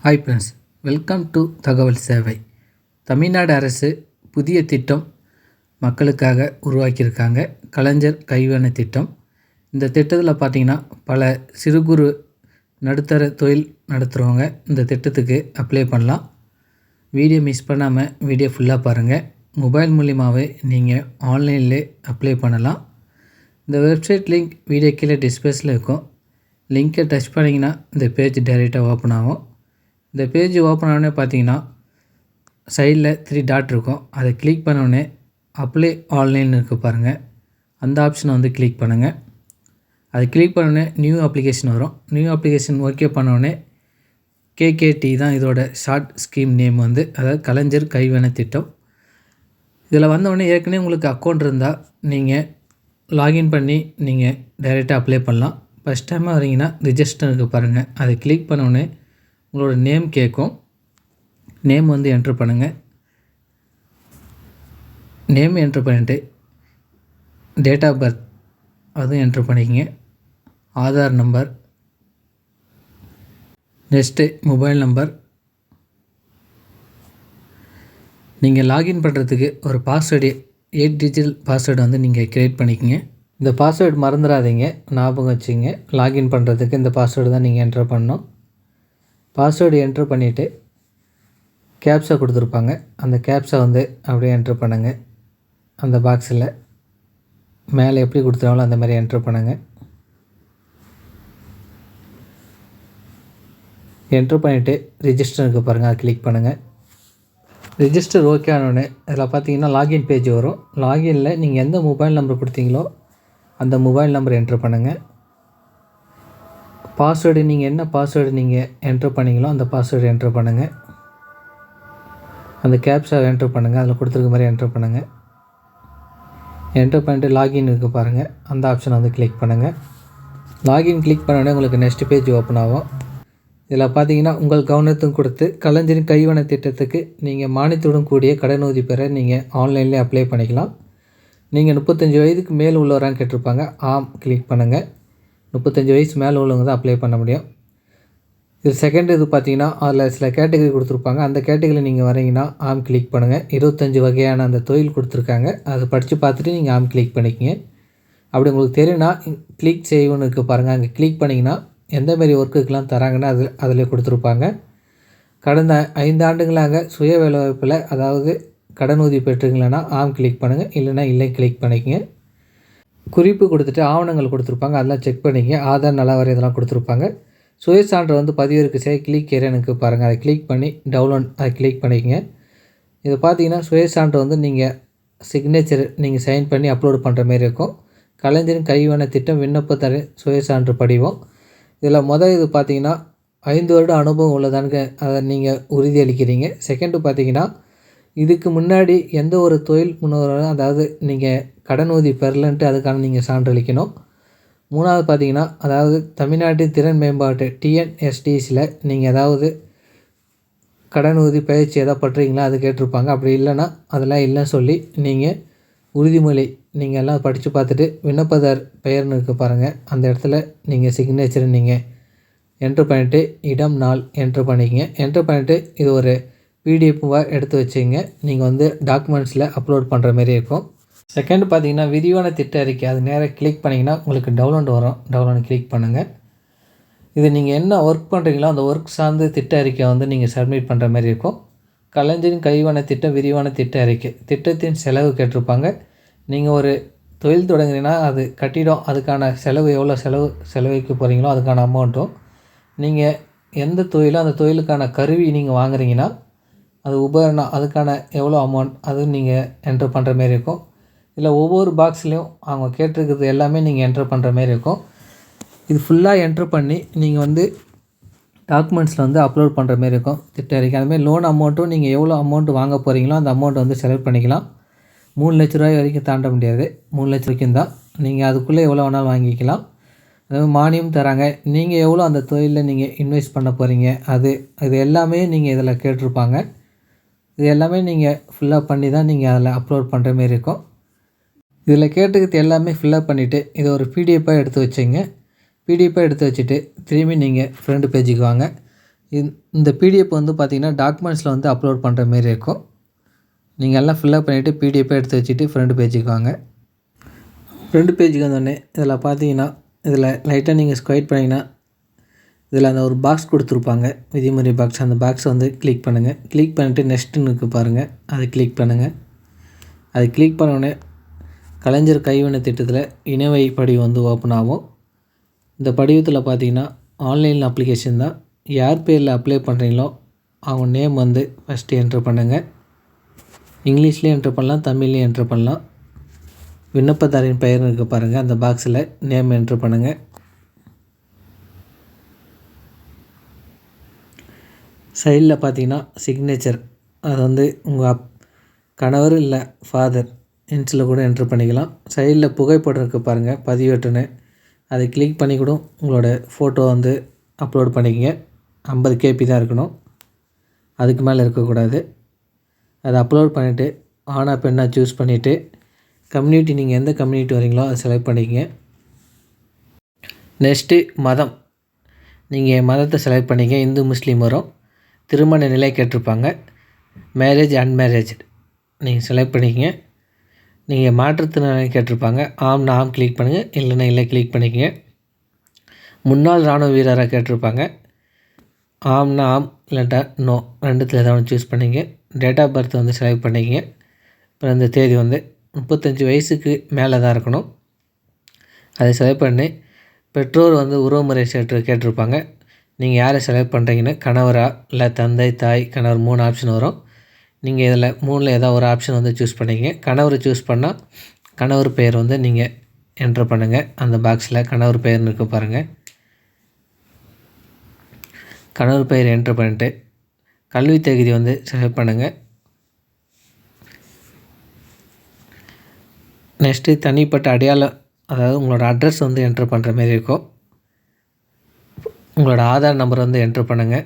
Hi friends, welcome to தகவல் சேவை. தமிழ்நாடு அரசு புதிய திட்டம் மக்களுக்காக உருவாக்கியிருக்காங்க. கலைஞர் கைவண்ண திட்டம். இந்த திட்டத்தில் பார்த்திங்கன்னா பல சிறு குறு நடுத்தர தொழில் நடத்துகிறவங்க இந்த திட்டத்துக்கு அப்ளை பண்ணலாம். வீடியோ மிஸ் பண்ணாமல் வீடியோ ஃபுல்லாக பாருங்கள். மொபைல் மூலிமாவே நீங்கள் ஆன்லைன்லே அப்ளை பண்ணலாம். இந்த வெப்சைட் லிங்க் வீடியோ கீழே டிஸ்பிளேஸில் இருக்கும். லிங்க்கை டச் பண்ணிங்கன்னா இந்த பேஜ் டைரெக்டாக ஓப்பன் ஆகும். இந்த பேஜ் ஓப்பன் ஆனோடனே பார்த்தீங்கன்னா சைடில் 3 டாட் இருக்கும். அதை கிளிக் பண்ணோடனே அப்ளை ஆன்லைன் இருக்குது பாருங்கள், அந்த ஆப்ஷனை வந்து கிளிக் பண்ணுங்கள். அதை கிளிக் பண்ணோடனே நியூ அப்ளிகேஷன் வரும். நியூ அப்ளிகேஷன் ஓகே பண்ணோடனே KKT தான் இதோட ஷார்ட் ஸ்கீம் நேம் வந்து, அதாவது கலைஞர் கைவண்ண திட்டம். இதில் வந்தோடனே ஏற்கனவே உங்களுக்கு அக்கௌண்ட் இருந்தால் நீங்கள் லாகின் பண்ணி நீங்கள் டைரெக்டாக அப்ளை பண்ணலாம். ஃபஸ்ட் டைமாக வரீங்கன்னா ரிஜிஸ்டர் இருக்குது பாருங்கள், அதை கிளிக் பண்ணோடனே உங்களோட நேம் கேட்கும். நேம் வந்து என்ட்ரு பண்ணுங்கள். நேம் என்ட்ரு பண்ணிவிட்டு டேட் ஆஃப் பர்த் அதுவும் என்ட்ரு பண்ணிக்கங்க. Aadhaar number, next mobile number. நீங்கள் லாகின் பண்ணுறதுக்கு ஒரு பாஸ்வேர்டு 8 டிஜிட் பாஸ்வேர்டு வந்து நீங்கள் க்ரியேட் பண்ணிக்கங்க. இந்த பாஸ்வேர்டு மறந்துடாதீங்க, ஞாபகம் வச்சுங்க. லாகின் பண்ணுறதுக்கு இந்த பாஸ்வேர்டு தான் நீங்கள் என்ட்ரு பண்ணணும். பாஸ்வேர்டு என்ட்ரு பண்ணிவிட்டு கேப்ஸா கொடுத்துருப்பாங்க, அந்த கேப்ஸை வந்து அப்படியே என்ட்ரு பண்ணுங்கள். அந்த பாக்ஸில் மேலே எப்படி கொடுத்துருவாங்களோ அந்த மாதிரி என்ட்ரு பண்ணுங்கள். என்ட்ரு பண்ணிவிட்டு ரிஜிஸ்டருக்கு பாருங்கள், அதை கிளிக் பண்ணுங்கள். ரிஜிஸ்டர் ஓகே ஆனோடனே இதில் பார்த்தீங்கன்னா லாகின் பேஜ் வரும். லாகினில் நீங்கள் எந்த மொபைல் நம்பர் கொடுத்தீங்களோ அந்த மொபைல் நம்பர் என்ட்ரு பண்ணுங்கள். பாஸ்வேர்டு நீங்கள் என்ன பாஸ்வேர்டு நீங்கள் என்ட்ரு பண்ணிங்களோ அந்த பாஸ்வேர்டு என்ட்ரு பண்ணுங்கள். அந்த கேப்ஸா என்ட்ரு பண்ணுங்கள், அதில் கொடுத்துருக்க மாதிரி என்ட்ரு பண்ணுங்கள். என்ட்ரு பண்ணிட்டு லாகின் இருக்குது பாருங்கள், அந்த ஆப்ஷனை வந்து கிளிக் பண்ணுங்கள். லாகின் கிளிக் பண்ணோடனே உங்களுக்கு நெக்ஸ்ட் பேஜ் ஓப்பன் ஆகும். இதில் பார்த்தீங்கன்னா உங்கள் கவனத்துக்கும் கொடுத்து கலைஞரின் கைவண்ண திட்டத்துக்கு நீங்கள் மானியத்துடன் கூடிய கடனுதவி பெற நீங்கள் ஆன்லைன்லேயே அப்ளை பண்ணிக்கலாம். நீங்கள் 35 வயதுக்கு மேல் உள்ளவரான்னு கேட்டிருப்பாங்க, ஆம் கிளிக் பண்ணுங்கள். 35 வயசு மேலே உள்ளவங்க தான் அப்ளை பண்ண முடியும். இது செகண்ட் இது பார்த்தீங்கன்னா அதில் சில கேட்டகரி கொடுத்துருப்பாங்க. அந்த கேட்டகரி நீங்கள் வரீங்கன்னா ஆம் கிளிக் பண்ணுங்கள். 25 வகையான அந்த தொழில் கொடுத்துருக்காங்க, அதை படித்து பார்த்துட்டு நீங்கள் ஆம் கிளிக் பண்ணிக்கங்க. அப்படி உங்களுக்கு தெரியும்னா கிளிக் செய்யணும்னு இருக்குது பாருங்கள், அங்கே கிளிக் பண்ணிங்கன்னா எந்தமாரி ஒர்க்குக்கெலாம் தராங்கன்னா அதில் கொடுத்துருப்பாங்க. கடந்த 5 ஆண்டுகளாக சுய வேலைவாய்ப்பில் அதாவது கடனுதவி பெற்றுங்களா ஆம் கிளிக் பண்ணுங்கள், இல்லைனா இல்லை கிளிக் பண்ணிக்கங்க. குறிப்பு கொடுத்துட்டு ஆவணங்கள் கொடுத்துருப்பாங்க, அதெல்லாம் செக் பண்ணிக்கங்க. ஆதார் நலவரி இதெல்லாம் கொடுத்துருப்பாங்க. சுயசான்று வந்து பதிவிற்கு கிளிக் ஏரியானுக்கு பாருங்கள், அதை கிளிக் பண்ணி டவுன்லோட் அதை கிளிக் பண்ணிக்கங்க. இது பார்த்தீங்கன்னா சுயசான்று வந்து நீங்கள் சிக்னேச்சர் நீங்கள் சைன் பண்ணி அப்லோட் பண்ணுற மாரி இருக்கும். கலைஞரின் கைவண்ண திட்டம் விண்ணப்பத்தர சுயசான்று படிவம். இதில் இது பார்த்தீங்கன்னா 5 வருட அனுபவம் உள்ளதான்னு அதை நீங்கள் உறுதியளிக்கிறீங்க. செகண்டு பார்த்தீங்கன்னா இதுக்கு முன்னாடி எந்த ஒரு தொழில் முன்னோரும், அதாவது நீங்கள் கடனுதவி பெறலன்ட்டு அதுக்கான நீங்கள் சான்றளிக்கணும். 3வது பார்த்தீங்கன்னா அதாவது தமிழ்நாட்டின் திறன் மேம்பாட்டு TNSTCயில் நீங்கள் ஏதாவது கடனுதவி பயிற்சி எதாவது பண்ணுறீங்களா அது கேட்டிருப்பாங்க. அப்படி இல்லைன்னா அதெல்லாம் இல்லைன்னு சொல்லி நீங்கள் உறுதிமொழி நீங்கள் எல்லாம் படித்து பார்த்துட்டு விண்ணப்பதார் பெயர்னு இருக்குது பாருங்கள், அந்த இடத்துல நீங்கள் சிக்னேச்சர் நீங்கள் என்ட்ரு பண்ணிவிட்டு இடம் நாள் என்ட்ரு பண்ணிக்கங்க. என்ட்ரு பண்ணிவிட்டு இது ஒரு PDF எடுத்து வச்சுங்க. நீங்கள் வந்து டாக்குமெண்ட்ஸில் அப்லோட் பண்ணுற மாரி இருக்கும். செகண்ட் பார்த்தீங்கன்னா விரிவான திட்ட அறிக்கை, அது நேராக கிளிக் பண்ணிங்கன்னா உங்களுக்கு டவுன்லோட் வரும். டவுன்லோட் கிளிக் பண்ணுங்கள். இது நீங்கள் என்ன ஒர்க் பண்ணுறீங்களோ அந்த ஒர்க் சார்ந்து திட்ட அறிக்கை வந்து நீங்கள் சப்மிட் பண்ணுற மாதிரி இருக்கும். கலைஞரின் கைவண்ண திட்டம் விரிவான திட்ட அறிக்கை. திட்டத்தின் செலவு கேட்டிருப்பாங்க. நீங்கள் ஒரு தொழில் தொடங்குறீங்கன்னா அது கட்டிடம், அதுக்கான செலவு எவ்வளோ செலவழிக்க போகிறீங்களோ அதுக்கான அமௌண்ட்டும், நீங்கள் எந்த தொழிலோ அந்த தொழிலுக்கான கருவி நீங்கள் வாங்குறீங்கன்னா அது உபகரணம், அதுக்கான எவ்வளோ அமௌண்ட் அது நீங்கள் என்ட்ரு பண்ணுற மாரி இருக்கும். இல்லை ஒவ்வொரு பாக்ஸ்லேயும் அவங்க கேட்டிருக்கிறது எல்லாமே நீங்கள் என்ட்ரு பண்ணுற மாரி இருக்கும். இது ஃபுல்லாக என்ட்ரு பண்ணி நீங்கள் வந்து டாக்குமெண்ட்ஸில் வந்து அப்லோட் பண்ணுற மாரி இருக்கும் திட்ட அறிக்கை. அதுமாதிரி லோன் அமௌண்ட்டும் நீங்கள் எவ்வளோ அமௌண்ட் வாங்க போகிறீங்களோ அந்த அமௌண்ட்டை வந்து செலக்ட் பண்ணிக்கலாம். 3 லட்ச ரூபாய் வரைக்கும் தாண்ட முடியாது, 3 லட்ச வரைக்கும் தான். நீங்கள் அதுக்குள்ளே எவ்வளோ வேணாலும் வாங்கிக்கலாம். அதாவது மானியம் தராங்க. நீங்கள் எவ்வளோ அந்த தொழிலில் நீங்கள் இன்வெஸ்ட் பண்ண போகிறீங்க அது எல்லாமே நீங்கள் இதில் கேட்டிருப்பாங்க. இது எல்லாமே நீங்கள் ஃபில்லப் பண்ணி தான் நீங்கள் அதில் அப்லோட் பண்ணுற மாரி இருக்கும். இதில் கேட்டுக்கிறது எல்லாமே ஃபில்லப் பண்ணிவிட்டு இதை ஒரு பிடிஎஃபாக எடுத்து வச்சுங்க. பிடிஎஃபாக எடுத்து வச்சுட்டு திரும்பி நீங்கள் ஃப்ரண்ட் பேஜுக்கு வாங்க. இந்த பிடிஎஃப் வந்து பார்த்திங்கன்னா டாக்குமெண்ட்ஸில் வந்து அப்லோட் பண்ணுற மாரி இருக்கும். நீங்கள் எல்லாம் ஃபில்லப் பண்ணிவிட்டு பிடிஎஃப்பை எடுத்து வச்சுட்டு ஃப்ரண்ட் பேஜுக்கு வாங்க. ஃப்ரண்ட் பேஜுக்கு வந்தோடனே இதில் பார்த்தீங்கன்னா இதில் லைட்டாக நீங்கள் ஸ்குவைட் பண்ணிங்கன்னா இதில் அந்த ஒரு பாக்ஸ் கொடுத்துருப்பாங்க, விதிமுறை பாக்ஸ். அந்த பாக்ஸை வந்து கிளிக் பண்ணுங்கள். கிளிக் பண்ணிவிட்டு நெக்ஸ்ட்டுன்னு இருக்குது பாருங்கள், அதை கிளிக் பண்ணுங்கள். அதை கிளிக் பண்ணோடனே கலைஞர் கைவினை திட்டத்தில் இணைவை படிவம் வந்து ஓப்பன் ஆகும். இந்த படிவத்தில் பார்த்தீங்கன்னா ஆன்லைன் அப்ளிகேஷன் தான். யார் பேரில் அப்ளை பண்ணுறீங்களோ அவங்க நேம் வந்து ஃபஸ்ட்டு என்ட்ரு பண்ணுங்கள். இங்கிலீஷ்லேயும் என்ட்ரு பண்ணலாம், தமிழ்லேயும் என்ட்ரு பண்ணலாம். விண்ணப்பதாரின் பெயர் இருக்குது பாருங்கள், அந்த பாக்ஸில் நேம் என்ட்ரு பண்ணுங்கள். சைடில் பார்த்தீங்கன்னா சிக்னேச்சர், அது வந்து உங்கள் கணவர் இல்லை ஃபாதர் இன்ஸில் கூட என்ட்ரு பண்ணிக்கலாம். சைடில் புகைப்படம் இருக்குது பாருங்கள், பதிவேற்றுன்னு, அதை கிளிக் பண்ணி கூட உங்களோட ஃபோட்டோ வந்து அப்லோட் பண்ணிக்கங்க. 50 KB தான் இருக்கணும், அதுக்கு மேலே இருக்கக்கூடாது. அதை அப்லோட் பண்ணிவிட்டு ஆனா பெண்ணா சூஸ் பண்ணிவிட்டு கம்யூனிட்டி, நீங்கள் எந்த கம்யூனிட்டி வரீங்களோ அதை செலக்ட் பண்ணிக்கங்க. நெக்ஸ்ட்டு மதம், நீங்கள் மதத்தை செலக்ட் பண்ணிக்க. இந்து முஸ்லீம் வரும். திருமண நிலை கேட்டிருப்பாங்க, மேரேஜ் அன்மேரேஜ் நீங்கள் செலக்ட் பண்ணிக்கங்க. நீங்கள் மாற்றுத்திறனாளி கேட்டிருப்பாங்க, ஆம்னா ஆம் கிளிக் பண்ணுங்கள், இல்லைன்னா இல்லை கிளிக் பண்ணிக்கங்க. முன்னாள் இராணுவ வீரராக கேட்டிருப்பாங்க, ஆம்னா ஆம் இல்லாட்டா நோ, ரெண்டுத்தில் ஏதாவது ஒன்று சூஸ் பண்ணிங்க. டேட் ஆஃப் பர்த் வந்து செலக்ட் பண்ணிக்கங்க. அப்புறம் இந்த தேதி வந்து 35 வயசுக்கு மேலே தான் இருக்கணும், அதை செலக்ட் பண்ணி. பெற்றோர் வந்து உறவுமுறை சேற்று கேட்டிருப்பாங்க, நீங்கள் யாரை செலக்ட் பண்ணுறீங்கன்னு, கணவரா இல்லை தந்தை தாய் கணவர் 3 ஆப்ஷன் வரும். நீங்கள் இதில் 3ல் ஏதாவது ஒரு ஆப்ஷன் வந்து சூஸ் பண்ணிக்கங்க. கணவர் சூஸ் பண்ணால் கணவர் பெயர் வந்து நீங்கள் என்ட்ரு பண்ணுங்கள். அந்த பாக்ஸில் கணவர் பெயர்னு இருக்குது பாருங்கள், கணவர் பெயர் என்ட்ரு பண்ணிட்டு கல்வி தகுதி வந்து செலக்ட் பண்ணுங்கள். நெக்ஸ்ட்டு தனிப்பட்ட அடையாளம், அதாவது உங்களோட அட்ரஸ் வந்து என்ட்ரு பண்ணுற மாரி இருக்கும். உங்களோட ஆதார் நம்பர் வந்து என்ட்ரு பண்ணுங்கள்.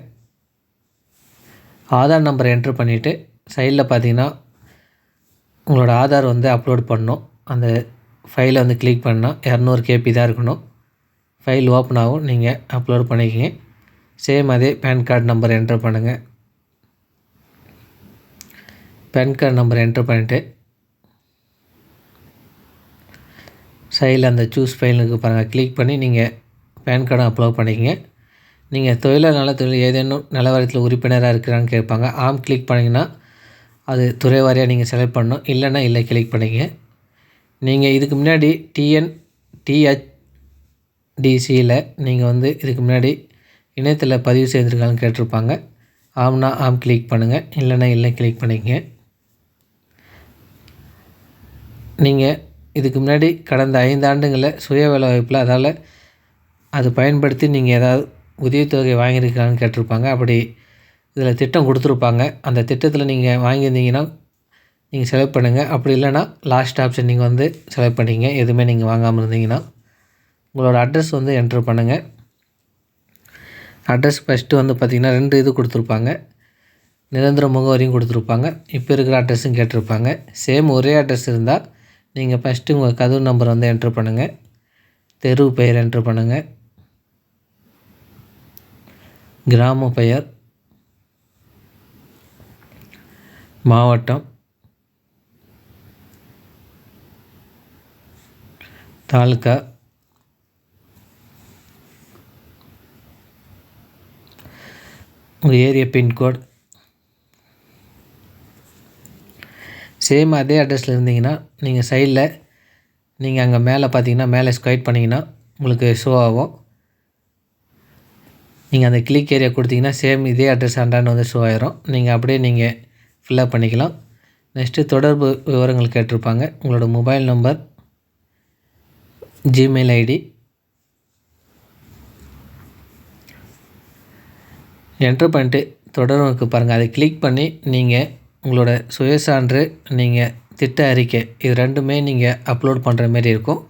ஆதார் நம்பரை என்ட்ரு பண்ணிவிட்டு சைடில் பார்த்தீங்கன்னா உங்களோட ஆதார் வந்து அப்லோட் பண்ணணும். அந்த ஃபைலை வந்து கிளிக் பண்ணால் 200 KB தான் இருக்கணும். ஃபைல் ஓப்பன் ஆகும், நீங்கள் அப்லோட் பண்ணிக்கங்க. சேம் அதே பேன் கார்டு நம்பர் என்ட்ரு பண்ணுங்கள். பேன் கார்டு நம்பர் என்ட்ரு பண்ணிவிட்டு சைடில் அந்த சூஸ் ஃபைலுக்கு பாருங்கள், கிளிக் பண்ணி நீங்கள் பேன் கார்டை அப்லோட் பண்ணிக்கங்க. நீங்கள் தொழிலாளர் நலத்துறையில் ஏதேனும் நலவாரியத்தில் உறுப்பினராக இருக்கிறான்னு கேட்பாங்க. ஆம் கிளிக் பண்ணிங்கன்னா அது துறை வாரியாக நீங்கள் செலக்ட் பண்ணணும், இல்லைன்னா இல்லை கிளிக் பண்ணிக்கங்க. நீங்கள் இதுக்கு முன்னாடி TNTHDCயில் நீங்கள் வந்து இதுக்கு முன்னாடி இணையத்தில் பதிவு செய்திருக்காங்கன்னு கேட்டிருப்பாங்க. ஆம்னா ஆம் கிளிக் பண்ணுங்கள், இல்லைன்னா இல்லை கிளிக் பண்ணிக்கங்க. நீங்கள் இதுக்கு முன்னாடி கடந்த 5 ஆண்டுகளில் சுய வேலைவாய்ப்பில், அதால் அது பயன்படுத்தி நீங்கள் ஏதாவது உதவித்தொகை வாங்கியிருக்காங்கன்னு கேட்டிருப்பாங்க. அப்படி இதில் திட்டம் கொடுத்துருப்பாங்க, அந்த திட்டத்தில் நீங்கள் வாங்கியிருந்தீங்கன்னா நீங்கள் செலக்ட் பண்ணுங்கள். அப்படி இல்லைன்னா லாஸ்ட் ஆப்ஷன் நீங்கள் வந்து செலக்ட் பண்ணிங்க. எதுவுமே நீங்கள் வாங்காமல் இருந்தீங்கன்னா உங்களோட அட்ரஸ் வந்து என்ட்ரு பண்ணுங்கள். அட்ரஸ் ஃபஸ்ட்டு வந்து பார்த்திங்கன்னா 2 இது கொடுத்துருப்பாங்க, நிரந்தர முகவரியும் கொடுத்துருப்பாங்க, இப்போ இருக்கிற அட்ரஸும் கேட்டிருப்பாங்க. சேம் ஒரே அட்ரஸ் இருந்தால் நீங்கள் ஃபஸ்ட்டு உங்கள் கதவு நம்பர் வந்து என்ட்ரு பண்ணுங்கள். தெரு பெயர் என்ட்ரு பண்ணுங்கள். கிராம பெயர், மாவட்டம், தாலுக்கா, உங்கள் ஏரியா பின்கோட். சேம் அதே அட்ரஸில் இருந்தீங்கன்னா நீங்கள் சைடில் நீங்கள் அங்கே மேலே பார்த்தீங்கன்னா மேலே ஸ்குவைட் பண்ணிங்கன்னா உங்களுக்கு ஷோ ஆகும். நீங்கள் அந்த கிளிக் ஏரியா கொடுத்தீங்கன்னா சேம் இதே அட்ரஸ் அண்டான்னு வந்து ஷோ ஆயிரும். நீங்கள் அப்படியே நீங்கள் ஃபில்லப் பண்ணிக்கலாம். நெக்ஸ்ட்டு தொடர்பு விவரங்கள் கேட்டிருப்பாங்க, உங்களோட mobile number, Gmail ID enter பண்ணிட்டு தொடர்புக்கு பாருங்கள், அதை கிளிக் பண்ணி நீங்கள் உங்களோட சுயசான்று, நீங்கள் திட்ட அறிக்கை, இது 2மே நீங்கள் அப்லோட் பண்ணுற மாரி இருக்கும்.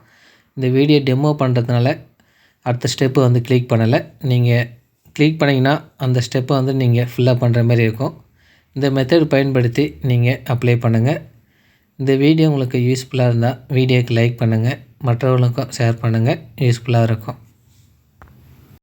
இந்த வீடியோ டெமோ பண்ணுறதுனால அடுத்த ஸ்டெப்பு வந்து கிளிக் பண்ணலை. நீங்கள் கிளிக் பண்ணிங்கன்னா அந்த ஸ்டெப்பை வந்து நீங்கள் ஃபில்லப் பண்ணுற மாதிரி இருக்கும். இந்த மெத்தட் பயன்படுத்தி நீங்கள் அப்ளை பண்ணுங்கள். இந்த வீடியோ உங்களுக்கு யூஸ்ஃபுல்லாக இருந்தால் வீடியோக்கு லைக் பண்ணுங்கள், மற்றவர்களுக்கும் ஷேர் பண்ணுங்கள், யூஸ்ஃபுல்லாக இருக்கும்.